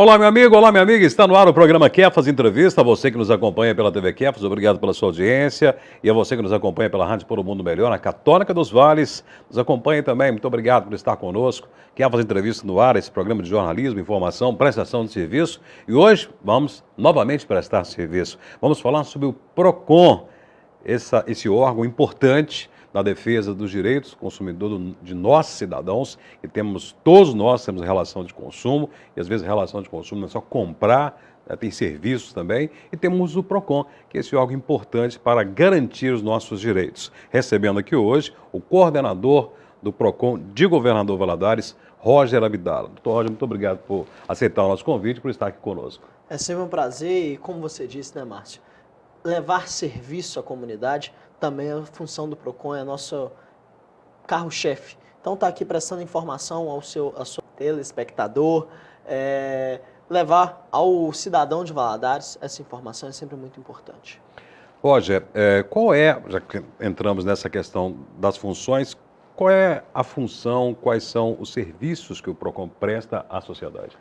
Olá, meu amigo, olá, minha amiga. Está no ar o programa Kefas Entrevista. A você que nos acompanha pela TV Kefas, obrigado pela sua audiência. E a você que nos acompanha pela Rádio Por um Mundo Melhor, na Católica dos Vales. Nos acompanhe também. Muito obrigado por estar conosco. Kefas Entrevista no ar, esse programa de jornalismo, informação, prestação de serviço. E hoje vamos novamente prestar serviço. Vamos falar sobre o PROCON, esse órgão importante na defesa dos direitos do consumidor, de nós cidadãos, e todos nós temos relação de consumo, e às vezes relação de consumo não é só comprar, tem serviços também, e temos o PROCON, que é esse órgão importante para garantir os nossos direitos. Recebendo aqui hoje o coordenador do PROCON de Governador Valadares, Roger Abdala. Doutor Roger, muito obrigado por aceitar o nosso convite e por estar aqui conosco. É sempre um prazer e, como você disse, né, Márcio? Levar serviço à comunidade também é a função do PROCON, é nosso carro-chefe. Então, está aqui prestando informação ao seu telespectador, levar ao cidadão de Valadares essa informação é sempre muito importante. Roger, já que entramos nessa questão das funções, qual é a função, quais são os serviços que o PROCON presta à sociedade?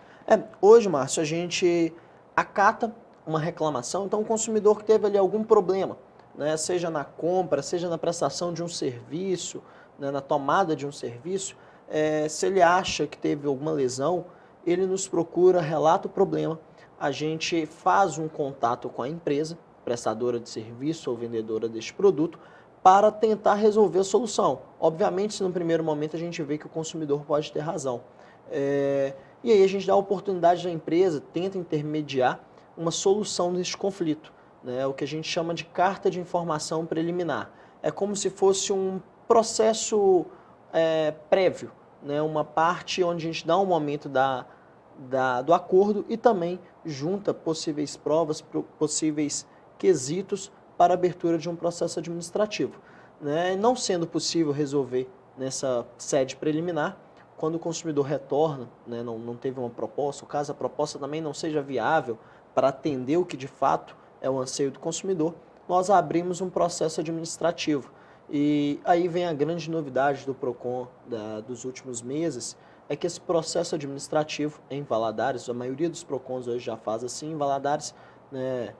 Hoje, Márcio, a gente acata uma reclamação, então o consumidor que teve ali algum problema, né, seja na compra, seja na prestação de um serviço, né, na tomada de um serviço, se ele acha que teve alguma lesão, ele nos procura, relata o problema, a gente faz um contato com a empresa, prestadora de serviço ou vendedora deste produto, para tentar resolver a solução. Obviamente, se no primeiro momento a gente vê que o consumidor pode ter razão. E aí a gente dá a oportunidade da empresa, tenta intermediar uma solução deste conflito, né? O que a gente chama de carta de informação preliminar. É como se fosse um processo prévio, né? Uma parte onde a gente dá um momento do acordo e também junta possíveis provas, possíveis quesitos para a abertura de um processo administrativo, né? Não sendo possível resolver nessa sede preliminar, quando o consumidor retorna, né, não teve uma proposta, ou caso a proposta também não seja viável para atender o que de fato é o anseio do consumidor, nós abrimos um processo administrativo. E aí vem a grande novidade do PROCON dos últimos meses, é que esse processo administrativo em Valadares, a maioria dos PROCONs hoje já faz assim, em Valadares, né,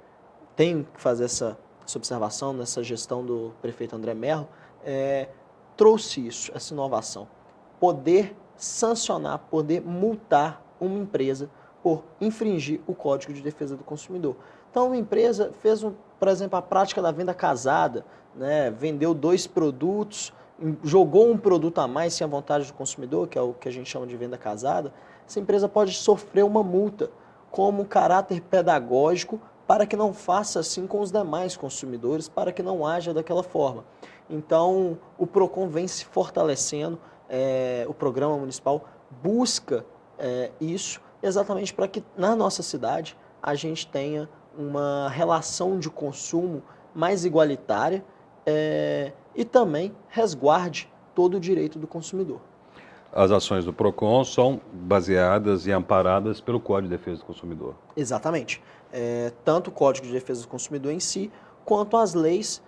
tem que fazer essa observação nessa gestão do prefeito André Mello, trouxe isso, essa inovação. Poder sancionar, poder multar uma empresa por infringir o Código de Defesa do Consumidor. Então, uma empresa fez, por exemplo, a prática da venda casada, né, vendeu 2 produtos, jogou um produto a mais sem a vontade do consumidor, que é o que a gente chama de venda casada, essa empresa pode sofrer uma multa como caráter pedagógico para que não faça assim com os demais consumidores, para que não haja daquela forma. Então, o PROCON vem se fortalecendo, o programa municipal busca isso exatamente para que na nossa cidade a gente tenha uma relação de consumo mais igualitária e também resguarde todo o direito do consumidor. As ações do PROCON são baseadas e amparadas pelo Código de Defesa do Consumidor. Exatamente. Tanto o Código de Defesa do Consumidor em si, quanto as leis,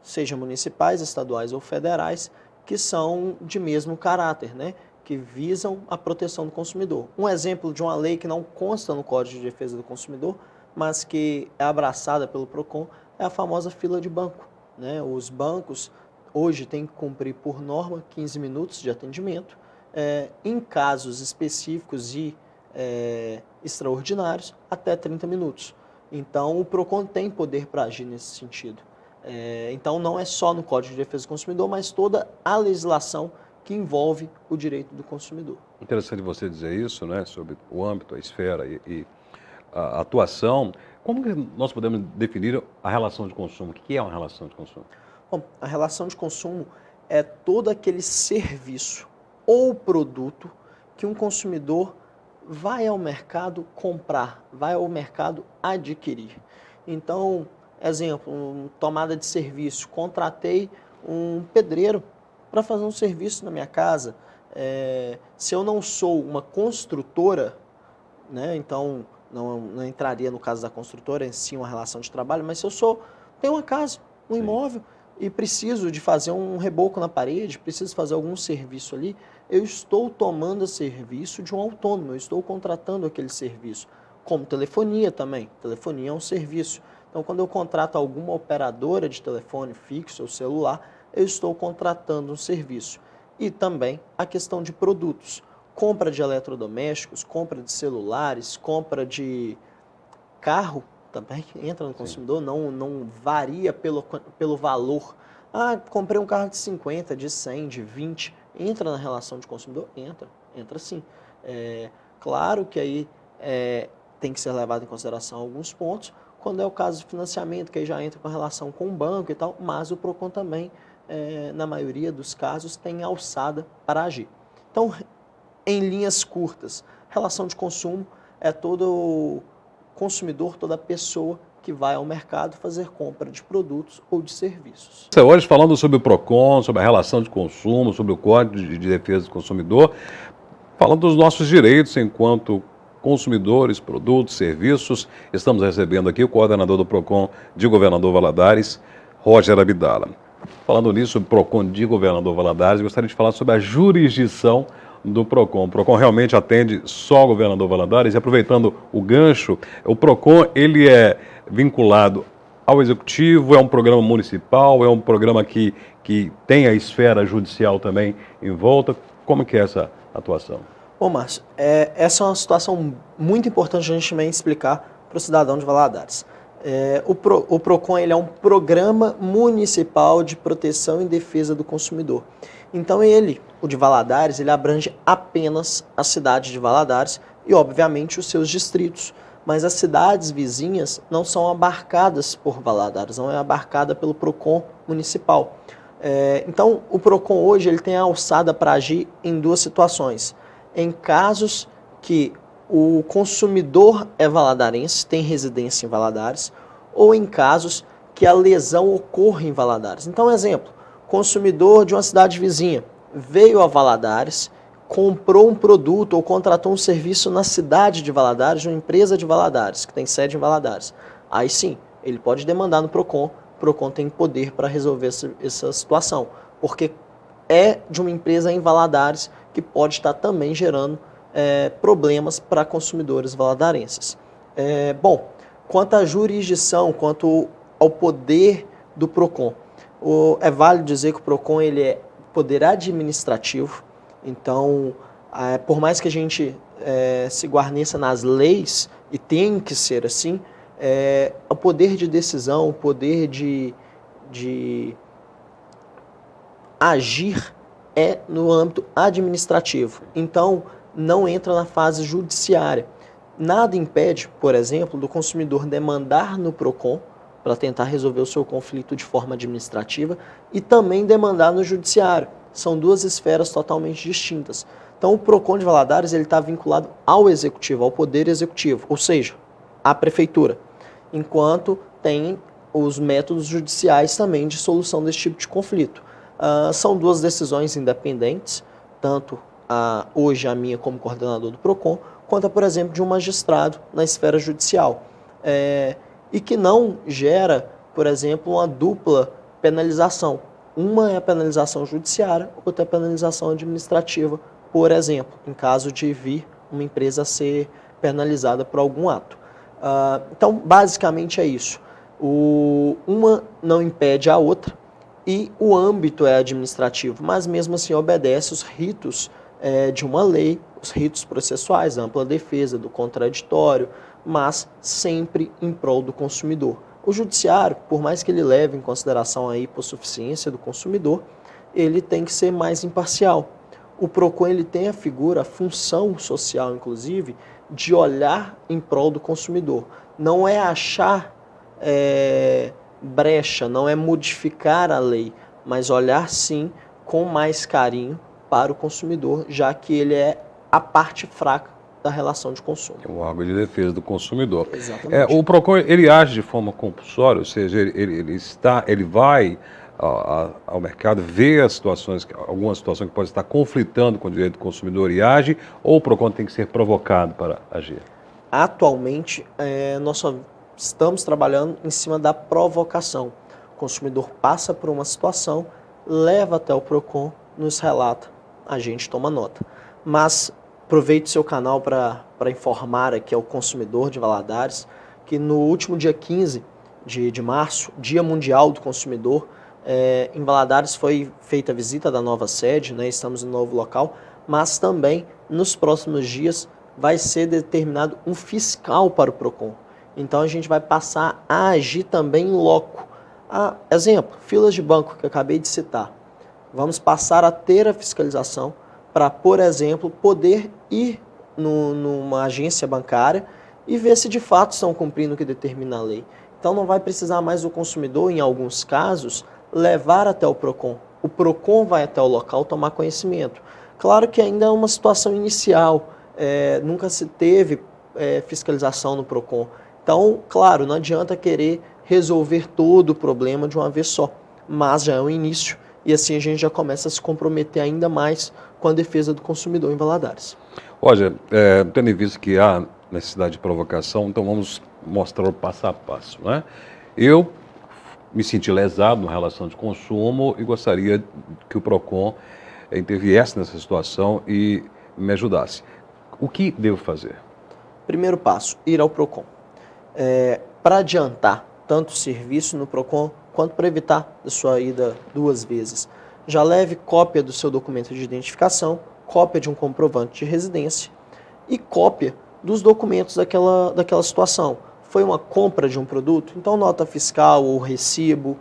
seja municipais, estaduais ou federais, que são de mesmo caráter, né? Que visam a proteção do consumidor. Um exemplo de uma lei que não consta no Código de Defesa do Consumidor, mas que é abraçada pelo PROCON, é a famosa fila de banco, né? Os bancos hoje têm que cumprir por norma 15 minutos de atendimento, em casos específicos e extraordinários, até 30 minutos. Então, o PROCON tem poder para agir nesse sentido. Então, não é só no Código de Defesa do Consumidor, mas toda a legislação que envolve o direito do consumidor. Interessante você dizer isso, né, sobre o âmbito, a esfera e a atuação. Como que nós podemos definir a relação de consumo? O que é uma relação de consumo? Bom, a relação de consumo é todo aquele serviço ou produto que um consumidor vai ao mercado comprar, vai ao mercado adquirir. Então, exemplo, tomada de serviço, contratei um pedreiro para fazer um serviço na minha casa. Se eu não sou uma construtora, né, então não entraria no caso da construtora em si uma relação de trabalho, mas se eu tenho uma casa, um imóvel, e preciso de fazer um reboco na parede, preciso fazer algum serviço ali, eu estou tomando serviço de um autônomo, eu estou contratando aquele serviço. Como telefonia também, telefonia é um serviço. Então, quando eu contrato alguma operadora de telefone fixo ou celular, eu estou contratando um serviço. E também a questão de produtos, compra de eletrodomésticos, compra de celulares, compra de carro, também entra no consumidor, não varia pelo valor. Ah, comprei um carro de 50, de 100, de 20, entra na relação de consumidor? Entra sim. Claro que aí tem que ser levado em consideração alguns pontos, quando é o caso de financiamento, que aí já entra com a relação com o banco e tal, mas o PROCON também, na maioria dos casos, tem alçada para agir. Então, em linhas curtas, relação de consumo é todo consumidor, toda pessoa que vai ao mercado fazer compra de produtos ou de serviços. Hoje falando sobre o PROCON, sobre a relação de consumo, sobre o Código de Defesa do Consumidor, falando dos nossos direitos enquanto consumidores, produtos, serviços, estamos recebendo aqui o coordenador do PROCON de Governador Valadares, Roger Abdala. Falando nisso, sobre o PROCON de Governador Valadares, gostaria de falar sobre a jurisdição do PROCON. O PROCON realmente atende só o Governador Valadares, e aproveitando o gancho, o PROCON ele é vinculado ao Executivo, é um programa municipal, é um programa que tem a esfera judicial também em volta. Como que é essa atuação? Bom, Márcio, essa é uma situação muito importante a gente também explicar para o cidadão de Valadares. O PROCON ele é um programa municipal de proteção e defesa do consumidor. Então o de Valadares, ele abrange apenas a cidade de Valadares e, obviamente, os seus distritos. Mas as cidades vizinhas não são abarcadas por Valadares, não é abarcada pelo PROCON municipal. Então, o PROCON hoje ele tem a alçada para agir em duas situações. Em casos que o consumidor é valadarense, tem residência em Valadares, ou em casos que a lesão ocorre em Valadares. Então, exemplo, consumidor de uma cidade vizinha veio a Valadares, comprou um produto ou contratou um serviço na cidade de Valadares, de uma empresa de Valadares, que tem sede em Valadares. Aí sim, ele pode demandar no PROCON, o PROCON tem poder para resolver essa situação, porque é de uma empresa em Valadares que pode estar também gerando problemas para consumidores valadarenses. Bom, quanto à jurisdição, quanto ao poder do PROCON, é válido dizer que o PROCON ele é poder administrativo, então, por mais que a gente se guarneça nas leis, e tem que ser assim, o poder de decisão, o poder de agir é no âmbito administrativo, então não entra na fase judiciária. Nada impede, por exemplo, do consumidor demandar no PROCON para tentar resolver o seu conflito de forma administrativa e também demandar no judiciário. São duas esferas totalmente distintas. Então o PROCON de Valadares está vinculado ao executivo, ao poder executivo, ou seja, à prefeitura, enquanto tem os métodos judiciais também de solução desse tipo de conflito. São duas decisões independentes, tanto hoje a minha como coordenador do PROCON, quanto, por exemplo, de um magistrado na esfera judicial, e que não gera, por exemplo, uma dupla penalização. Uma é a penalização judiciária, outra é a penalização administrativa, por exemplo, em caso de vir uma empresa a ser penalizada por algum ato. Então, basicamente é isso. Uma não impede a outra e o âmbito é administrativo, mas mesmo assim obedece os ritos de uma lei, os ritos processuais, ampla defesa, do contraditório, mas sempre em prol do consumidor. O judiciário, por mais que ele leve em consideração a hipossuficiência do consumidor, ele tem que ser mais imparcial. O PROCON ele tem a figura, a função social, inclusive, de olhar em prol do consumidor. Não é achar brecha, não é modificar a lei, mas olhar sim com mais carinho para o consumidor, já que ele é a parte fraca da relação de consumo. O órgão de defesa do consumidor. Exatamente. O PROCON ele age de forma compulsória, ou seja, ele vai ao mercado, vê alguma situação que pode estar conflitando com o direito do consumidor e age, ou o PROCON tem que ser provocado para agir? Atualmente, nós só estamos trabalhando em cima da provocação. consumidor passa por uma situação, leva até o PROCON, nos relata, a gente toma nota. Mas aproveite seu canal para informar aqui ao consumidor de Valadares que no último dia 15 de março, Dia Mundial do Consumidor, em Valadares foi feita a visita da nova sede, né, estamos no novo local, mas também nos próximos dias vai ser determinado um fiscal para o PROCON. Então a gente vai passar a agir também em loco. Exemplo, filas de banco que eu acabei de citar. Vamos passar a ter a fiscalização para, por exemplo, poder ir numa agência bancária e ver se de fato estão cumprindo o que determina a lei. Então não vai precisar mais o consumidor, em alguns casos, levar até o PROCON. O PROCON vai até o local tomar conhecimento. Claro que ainda é uma situação inicial, nunca se teve fiscalização no PROCON. Então, claro, não adianta querer resolver todo o problema de uma vez só, mas já é um início e assim a gente já começa a se comprometer ainda mais com a defesa do consumidor em Valadares. Roger, tendo em vista que há necessidade de provocação, então vamos mostrar o passo a passo, né? Eu me senti lesado na relação de consumo e gostaria que o PROCON interviesse nessa situação e me ajudasse. O que devo fazer? Primeiro passo, ir ao PROCON. Para adiantar tanto o serviço no PROCON, quanto para evitar a sua ida 2 vezes. Já leve cópia do seu documento de identificação, cópia de um comprovante de residência e cópia dos documentos daquela situação. Foi uma compra de um produto? Então nota fiscal ou recibo,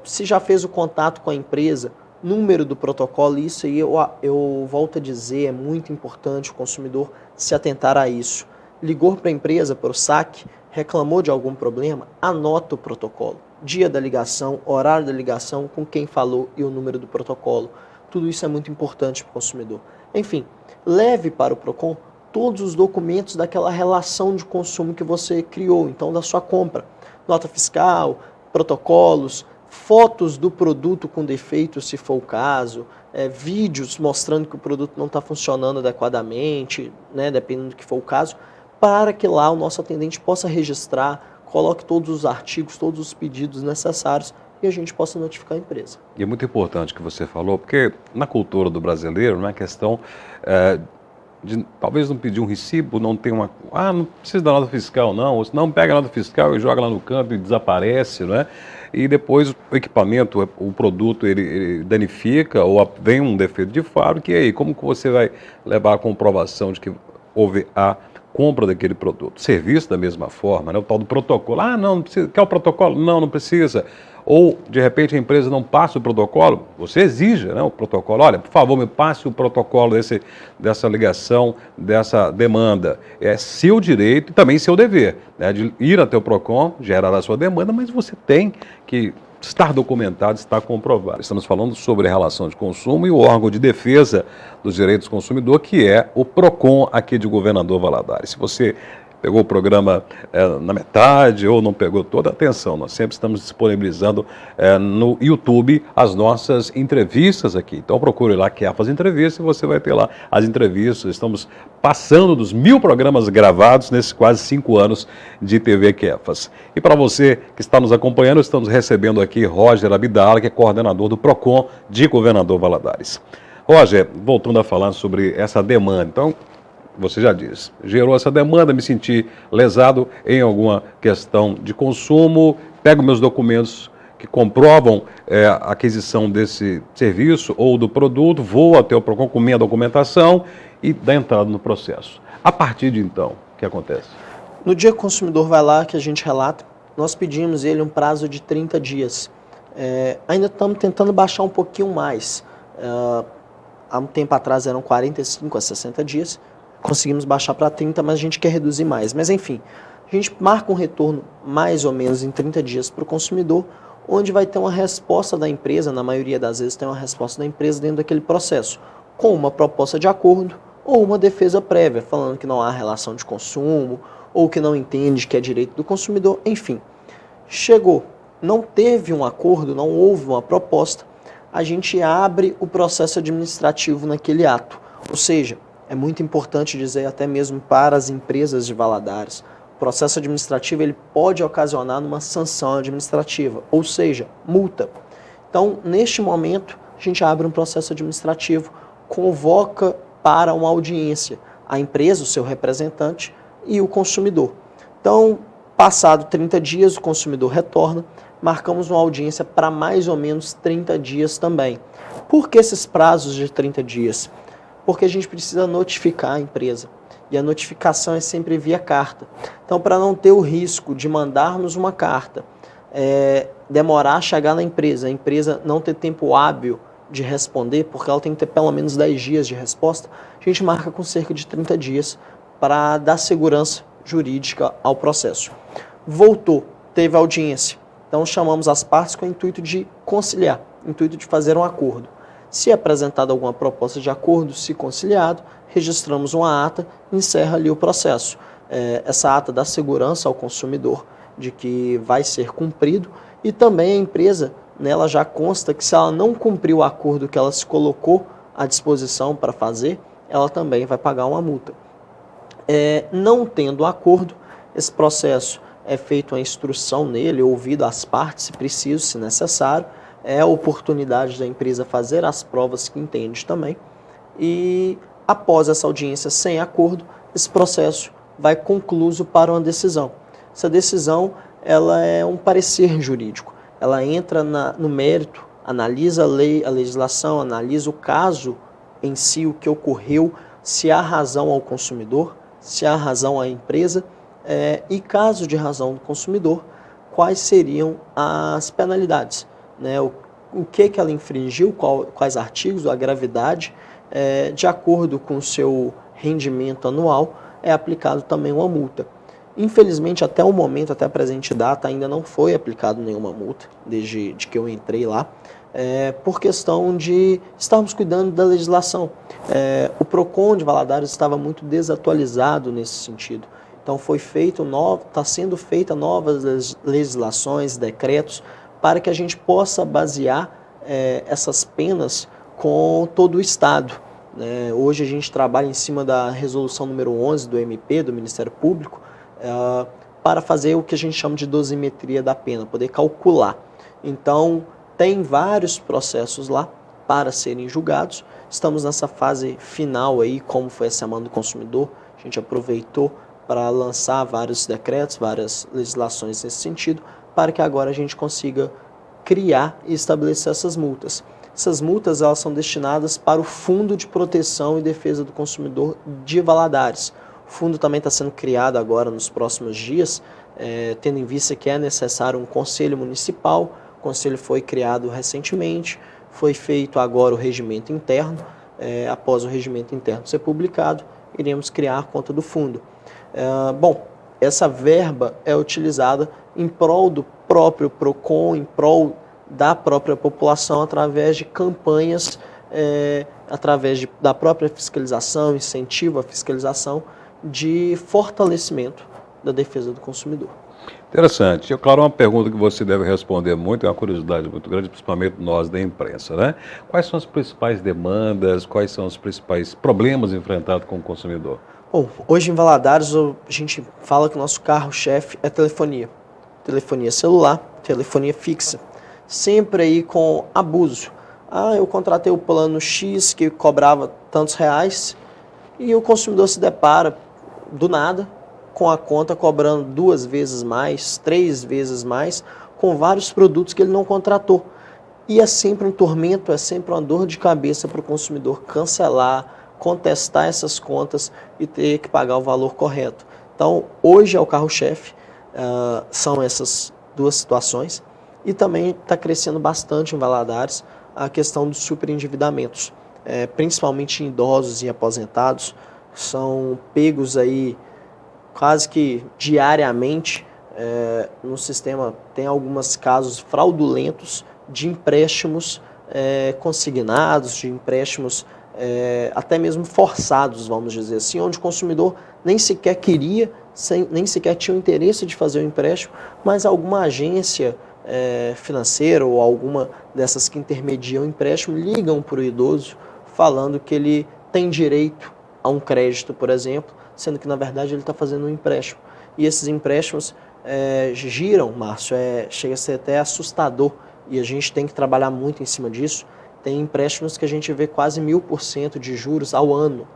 se já fez o contato com a empresa, número do protocolo, isso aí eu volto a dizer, é muito importante o consumidor se atentar a isso. Ligou para a empresa, para o saque, reclamou de algum problema, anota o protocolo. Dia da ligação, horário da ligação, com quem falou e o número do protocolo. Tudo isso é muito importante para o consumidor. Enfim, leve para o PROCON todos os documentos daquela relação de consumo que você criou, então da sua compra. Nota fiscal, protocolos, fotos do produto com defeito, se for o caso, vídeos mostrando que o produto não está funcionando adequadamente, né, dependendo do que for o caso, para que lá o nosso atendente possa registrar, coloque todos os artigos, todos os pedidos necessários e a gente possa notificar a empresa. E é muito importante o que você falou, porque na cultura do brasileiro, não é questão de talvez não pedir um recibo, não ter uma... não precisa da nota fiscal não, ou senão pega a nota fiscal e joga lá no canto e desaparece, não é? E depois o equipamento, o produto, ele danifica ou vem um defeito de fábrica, e aí, como que você vai levar a comprovação de que houve a compra daquele produto? Serviço da mesma forma, né? O tal do protocolo. Não precisa. Quer o protocolo? Não precisa. Ou, de repente, a empresa não passa o protocolo, você exige, né, o protocolo. Olha, por favor, me passe o protocolo dessa ligação, dessa demanda. É seu direito e também seu dever, né, de ir até o PROCON, gerar a sua demanda, mas você tem que estar documentado, estar comprovado. Estamos falando sobre a relação de consumo e o órgão de defesa dos direitos do consumidor, que é o PROCON aqui de Governador Valadares. Se você pegou o programa na metade ou não pegou toda, atenção, nós sempre estamos disponibilizando no YouTube as nossas entrevistas aqui. Então procure lá Kefas Entrevistas e você vai ter lá as entrevistas. Estamos passando dos 1000 programas gravados nesses quase 5 anos de TV Kefas. E para você que está nos acompanhando, estamos recebendo aqui Roger Abdala, que é coordenador do PROCON de Governador Valadares. Roger, voltando a falar sobre essa demanda, então, você já disse, gerou essa demanda, me senti lesado em alguma questão de consumo, pego meus documentos que comprovam a aquisição desse serviço ou do produto, vou até o PROCON com minha documentação e dá entrada no processo. A partir de então, o que acontece? No dia que o consumidor vai lá, que a gente relata, nós pedimos ele um prazo de 30 dias. Ainda estamos tentando baixar um pouquinho mais. Há um tempo atrás eram 45 a 60 dias, conseguimos baixar para 30, mas a gente quer reduzir mais. Mas enfim, a gente marca um retorno mais ou menos em 30 dias para o consumidor, onde vai ter uma resposta da empresa, na maioria das vezes tem uma resposta da empresa dentro daquele processo, com uma proposta de acordo ou uma defesa prévia, falando que não há relação de consumo, ou que não entende que é direito do consumidor, enfim. Chegou, não teve um acordo, não houve uma proposta, a gente abre o processo administrativo naquele ato, ou seja, é muito importante dizer até mesmo para as empresas de Valadares, O processo administrativo ele pode ocasionar uma sanção administrativa, ou seja, multa. Então, neste momento, a gente abre um processo administrativo, convoca para uma audiência a empresa, o seu representante e o consumidor. Então, passado 30 dias, o consumidor retorna, marcamos uma audiência para mais ou menos 30 dias também. Por que esses prazos de 30 dias? Porque a gente precisa notificar a empresa. E a notificação é sempre via carta. Então, para não ter o risco de mandarmos uma carta, demorar a chegar na empresa, a empresa não ter tempo hábil de responder, porque ela tem que ter pelo menos 10 dias de resposta, a gente marca com cerca de 30 dias para dar segurança jurídica ao processo. Voltou, teve audiência. Então, chamamos as partes com o intuito de conciliar, intuito de fazer um acordo. Se apresentada alguma proposta de acordo, se conciliado, registramos uma ata e encerra ali o processo. Essa ata dá segurança ao consumidor de que vai ser cumprido e também a empresa, nela já consta que se ela não cumprir o acordo que ela se colocou à disposição para fazer, ela também vai pagar uma multa. Não tendo acordo, esse processo é feita uma instrução nele, ouvido as partes, se preciso, se necessário, é a oportunidade da empresa fazer as provas que entende também. E após essa audiência sem acordo, esse processo vai concluso para uma decisão. Essa decisão ela é um parecer jurídico. Ela entra no mérito, analisa a lei, a legislação, analisa o caso em si, o que ocorreu, se há razão ao consumidor, se há razão à empresa, e caso de razão do consumidor, quais seriam as penalidades. Né, o que ela infringiu, quais artigos, a gravidade, de acordo com o seu rendimento anual, é aplicado também uma multa. Infelizmente, até o momento, até a presente data, ainda não foi aplicado nenhuma multa, desde que eu entrei lá, por questão de estarmos cuidando da legislação. O PROCON de Valadares estava muito desatualizado nesse sentido. Então, está sendo feita novas legislações, decretos, para que a gente possa basear essas penas com todo o Estado. Hoje a gente trabalha em cima da resolução número 11 do MP, do Ministério Público, para fazer o que a gente chama de dosimetria da pena, poder calcular. Então, tem vários processos lá para serem julgados. Estamos nessa fase final aí, como foi a Semana do Consumidor, a gente aproveitou para lançar vários decretos, várias legislações nesse sentido, para que agora a gente consiga criar e estabelecer essas multas. Essas multas elas são destinadas para o Fundo de Proteção e Defesa do Consumidor de Valadares. O fundo também está sendo criado agora nos próximos dias, tendo em vista que é necessário um conselho municipal. O conselho foi criado recentemente, foi feito agora o regimento interno. Após o regimento interno ser publicado, iremos criar a conta do fundo. Essa verba é utilizada em prol do próprio PROCON, em prol da própria população, através de campanhas, através da própria fiscalização, incentivo à fiscalização, de fortalecimento da defesa do consumidor. Interessante. Eu, claro, uma pergunta que você deve responder muito, é uma curiosidade muito grande, principalmente nós da imprensa, né? Quais são as principais demandas, quais são os principais problemas enfrentados com o consumidor? Bom, hoje em Valadares a gente fala que o nosso carro-chefe é telefonia. Telefonia celular, telefonia fixa. Sempre aí com abuso. Eu contratei o plano X que cobrava tantos reais e o consumidor se depara do nada com a conta cobrando 2 vezes mais, 3 vezes mais, com vários produtos que ele não contratou. E é sempre um tormento, é sempre uma dor de cabeça para o consumidor cancelar, contestar essas contas e ter que pagar o valor correto. Então, hoje é o carro-chefe, são essas duas situações. E também está crescendo bastante em Valadares a questão dos superendividamentos, principalmente em idosos e aposentados, são pegos aí quase que diariamente no sistema. Tem alguns casos fraudulentos de empréstimos consignados, de empréstimos até mesmo forçados, vamos dizer assim, onde o consumidor nem sequer queria, nem sequer tinha o interesse de fazer o empréstimo, mas alguma agência financeira ou alguma dessas que intermediam o empréstimo ligam para o idoso falando que ele tem direito a um crédito, por exemplo, sendo que, na verdade, ele está fazendo um empréstimo. E esses empréstimos giram, Márcio, chega a ser até assustador, e a gente tem que trabalhar muito em cima disso. Tem empréstimos que a gente vê quase 1000% de juros ao ano.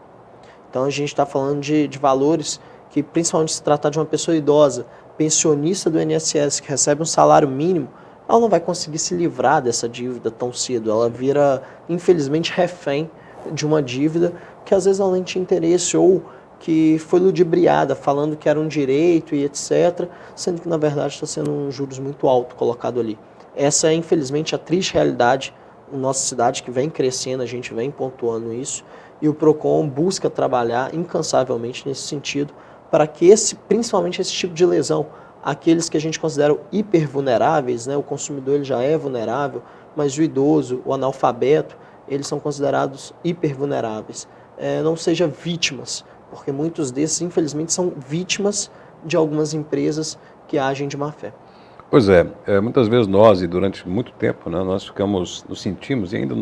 Então, a gente está falando de valores que, principalmente se tratar de uma pessoa idosa, pensionista do INSS, que recebe um salário mínimo, ela não vai conseguir se livrar dessa dívida tão cedo. Ela vira, infelizmente, refém de uma dívida que às vezes ela nem tinha interesse ou que foi ludibriada, falando que era um direito e etc., sendo que, na verdade, está sendo um juros muito alto colocado ali. Essa é, infelizmente, a triste realidade na nossa cidade, que vem crescendo, a gente vem pontuando isso, e o PROCON busca trabalhar incansavelmente nesse sentido, para que principalmente esse tipo de lesão, aqueles que a gente considera hipervulneráveis, né, o consumidor ele já é vulnerável, mas o idoso, o analfabeto, eles são considerados hipervulneráveis, não seja vítimas, porque muitos desses, infelizmente, são vítimas de algumas empresas que agem de má fé. Pois é, muitas vezes nós, e durante muito tempo, né, nós nos sentimos, e ainda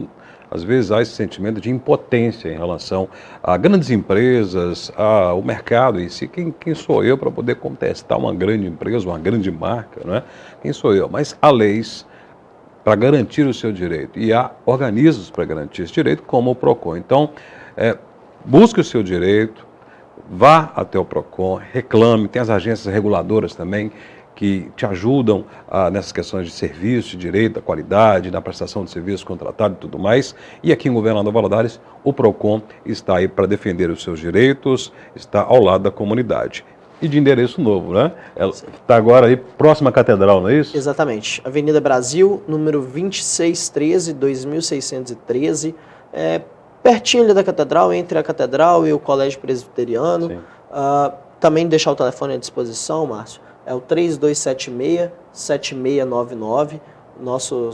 às vezes há esse sentimento de impotência em relação a grandes empresas, ao mercado em si. Quem sou eu para poder contestar uma grande empresa, uma grande marca, não é? Quem sou eu? Mas há leis para garantir o seu direito, e há organismos para garantir esse direito, como o PROCON. Então, busque o seu direito, vá até o PROCON, reclame, tem as agências reguladoras também, que te ajudam nessas questões de serviço, de direito, da qualidade, na prestação de serviço contratado e tudo mais. E aqui em Governador Valadares, o PROCON está aí para defender os seus direitos, está ao lado da comunidade. E de endereço novo, né? Está agora aí próxima à Catedral, não é isso? Exatamente. Avenida Brasil, número 2613, 2613, pertinho ali da Catedral, entre a Catedral e o Colégio Presbiteriano. Também deixar o telefone à disposição, Márcio. É o 3276-7699. Nosso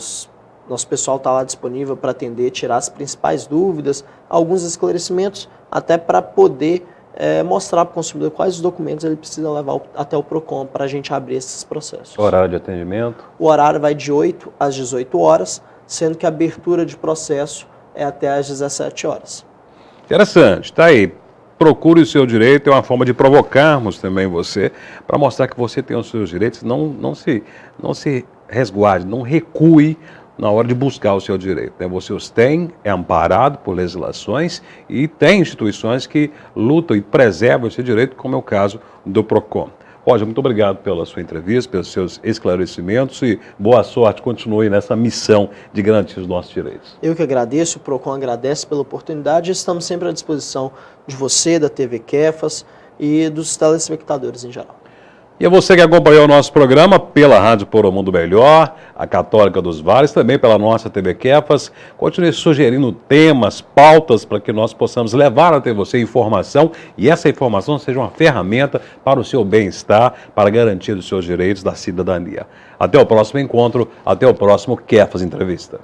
pessoal está lá disponível para atender, tirar as principais dúvidas, alguns esclarecimentos, até para poder mostrar para o consumidor quais os documentos ele precisa levar até o PROCON para a gente abrir esses processos. Horário de atendimento? O horário vai de 8 às 18 horas, sendo que a abertura de processo é até às 17 horas. Interessante, está aí. Procure o seu direito, é uma forma de provocarmos também você, para mostrar que você tem os seus direitos, não se resguarde, não recue na hora de buscar o seu direito. Você os tem, é amparado por legislações e tem instituições que lutam e preservam esse direito, como é o caso do PROCON. Roger, muito obrigado pela sua entrevista, pelos seus esclarecimentos e boa sorte, continue nessa missão de garantir os nossos direitos. Eu que agradeço, o PROCON agradece pela oportunidade e estamos sempre à disposição de você, da TV Kefas e dos telespectadores em geral. E a você que acompanhou o nosso programa pela Rádio Por um Mundo Melhor, a Católica dos Vales, também pela nossa TV Kefas, continue sugerindo temas, pautas, para que nós possamos levar até você informação e essa informação seja uma ferramenta para o seu bem-estar, para garantir os seus direitos da cidadania. Até o próximo encontro, até o próximo Kefas Entrevista.